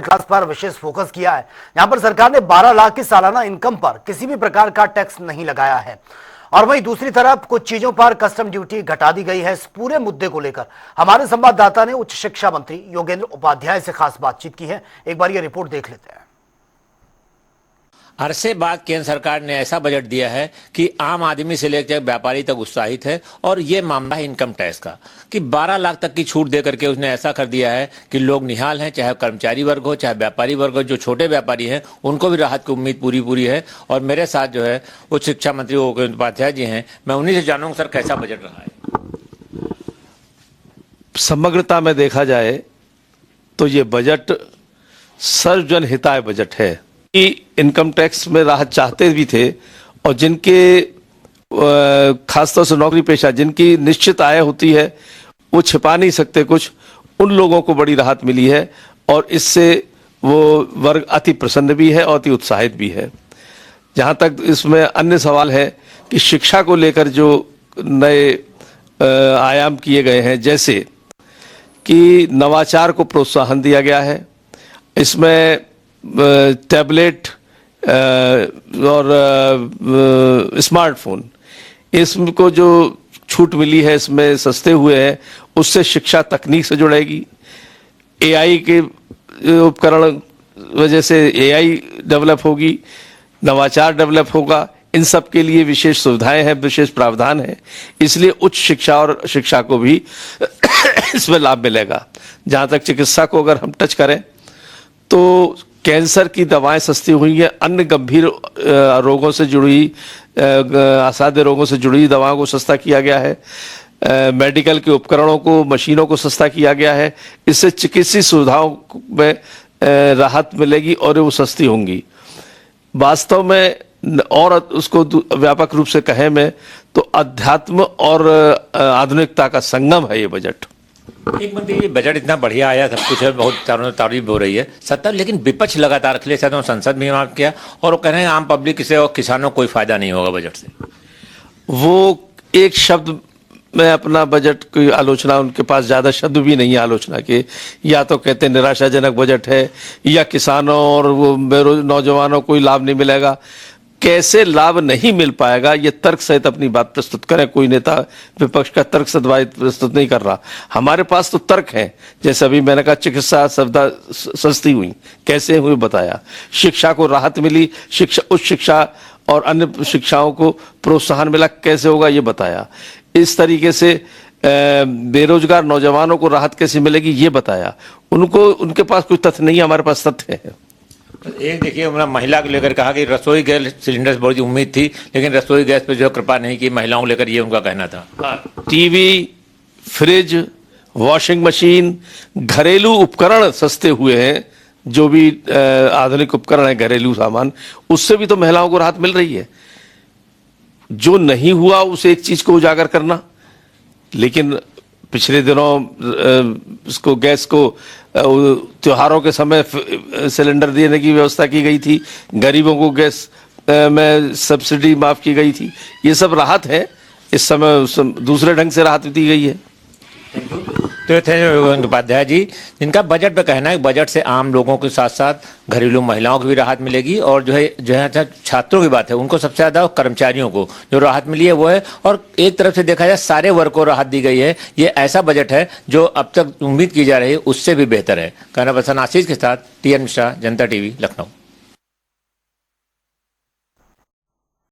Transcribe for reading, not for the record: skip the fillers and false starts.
Class पर विशेष focus किया है। यहां पर सरकार ने 12 लाख की सालाना इनकम पर किसी भी प्रकार का टैक्स नहीं लगाया है और वहीं दूसरी तरफ कुछ चीजों पर कस्टम ड्यूटी घटा दी गई है। इस पूरे मुद्दे को लेकर हमारे संवाददाता ने उच्च शिक्षा मंत्री योगेंद्र उपाध्याय से खास बातचीत की है। एक बार ये रिपोर्ट देख लेते हैं। अरसे बाद केंद्र सरकार ने ऐसा बजट दिया है कि आम आदमी से लेकर व्यापारी तक उत्साहित है और ये मामला है इनकम टैक्स का कि 12 लाख तक की छूट देकर के उसने ऐसा कर दिया है कि लोग निहाल हैं, चाहे कर्मचारी वर्ग हो चाहे व्यापारी वर्ग हो। जो छोटे व्यापारी हैं उनको भी राहत की उम्मीद पूरी है। और मेरे साथ जो है उच्च शिक्षा मंत्री योगेंद्र उपाध्याय जी हैं। मैं उन्हीं से जानूंगा सर कैसा बजट रहा है। समग्रता में देखा जाए तो ये बजट सर्वजन हिताय बजट है कि इनकम टैक्स में राहत चाहते भी थे और जिनके खासतौर से नौकरी पेशा जिनकी निश्चित आय होती है वो छिपा नहीं सकते कुछ, उन लोगों को बड़ी राहत मिली है और इससे वो वर्ग अति प्रसन्न भी है और अति उत्साहित भी है। जहाँ तक इसमें अन्य सवाल है कि शिक्षा को लेकर जो नए आयाम किए गए हैं, जैसे कि नवाचार को प्रोत्साहन दिया गया है, इसमें टैबलेट और स्मार्टफोन इसको जो छूट मिली है इसमें सस्ते हुए हैं, उससे शिक्षा तकनीक से जुड़ेगी। एआई के उपकरण वजह से एआई डेवलप होगी, नवाचार डेवलप होगा। इन सब के लिए विशेष सुविधाएं हैं, विशेष प्रावधान है, इसलिए उच्च शिक्षा और शिक्षा को भी इसमें लाभ मिलेगा। जहाँ तक चिकित्सा को अगर हम टच करें तो कैंसर की दवाएं सस्ती हुई हैं, अन्य गंभीर रोगों से जुड़ी असाध्य रोगों से जुड़ी दवाओं को सस्ता किया गया है, मेडिकल के उपकरणों को मशीनों को सस्ता किया गया है। इससे चिकित्सीय सुविधाओं में राहत मिलेगी और वो सस्ती होंगी। वास्तव में और उसको व्यापक रूप से कहें मैं तो अध्यात्म और आधुनिकता का संगम है ये बजट। एक मंत्री बजट इतना बढ़िया आया, सब कुछ है, बहुत चारों तारीफ हो रही है सत्ता, लेकिन विपक्ष लगातार अखिलेश यादव संसद में माफ किया और वो कह रहे हैं आम पब्लिक से और किसानों को कोई फायदा नहीं होगा बजट से। वो एक शब्द में अपना बजट की आलोचना, उनके पास ज्यादा शब्द भी नहीं है आलोचना के, या तो कहते हैं निराशाजनक बजट है या किसानों और वो नौजवानों को लाभ नहीं मिलेगा। कैसे लाभ नहीं मिल पाएगा ये तर्क सहित अपनी बात प्रस्तुत करें। कोई नेता विपक्ष का तर्क सहित बात प्रस्तुत नहीं कर रहा। हमारे पास तो तर्क है, जैसे अभी मैंने कहा चिकित्सा सुविधा सस्ती हुई, कैसे हुई बताया, शिक्षा को राहत मिली, शिक्षा उच्च शिक्षा और अन्य शिक्षाओं को प्रोत्साहन मिला, कैसे होगा ये बताया। इस तरीके से बेरोजगार नौजवानों को राहत कैसे मिलेगी ये बताया। उनके पास कोई तथ्य नहीं है, हमारे पास तथ्य है। एक देखिए महिला को लेकर कहा कि रसोई गैस सिलेंडर से बड़ी उम्मीद थी, लेकिन रसोई गैस पे जो कृपा नहीं की महिलाओं को लेकर, ये उनका कहना था। टीवी, फ्रिज, वॉशिंग मशीन, घरेलू उपकरण सस्ते हुए हैं, जो भी आधुनिक उपकरण है घरेलू सामान, उससे भी तो महिलाओं को राहत मिल रही है। जो नहीं हुआ उसे एक चीज को उजागर करना, लेकिन पिछले दिनों इसको गैस को त्योहारों के समय सिलेंडर देने की व्यवस्था की गई थी, गरीबों को गैस में सब्सिडी माफ की गई थी। ये सब राहत है, इस समय दूसरे ढंग से राहत दी गई है। तो ये थे योगेंद्र उपाध्याय जी, जिनका बजट पे कहना है बजट से आम लोगों के साथ साथ घरेलू महिलाओं को भी राहत मिलेगी और जो है छात्रों की बात है उनको सबसे ज्यादा, कर्मचारियों को जो राहत मिली है वो है। और एक तरफ से देखा जाए सारे वर्ग को राहत दी गई है। ये ऐसा बजट है जो अब तक उम्मीद की जा रही है उससे भी बेहतर है। कैमरा पर्सन आशीष के साथ TN मिश्रा, जनता TV, लखनऊ।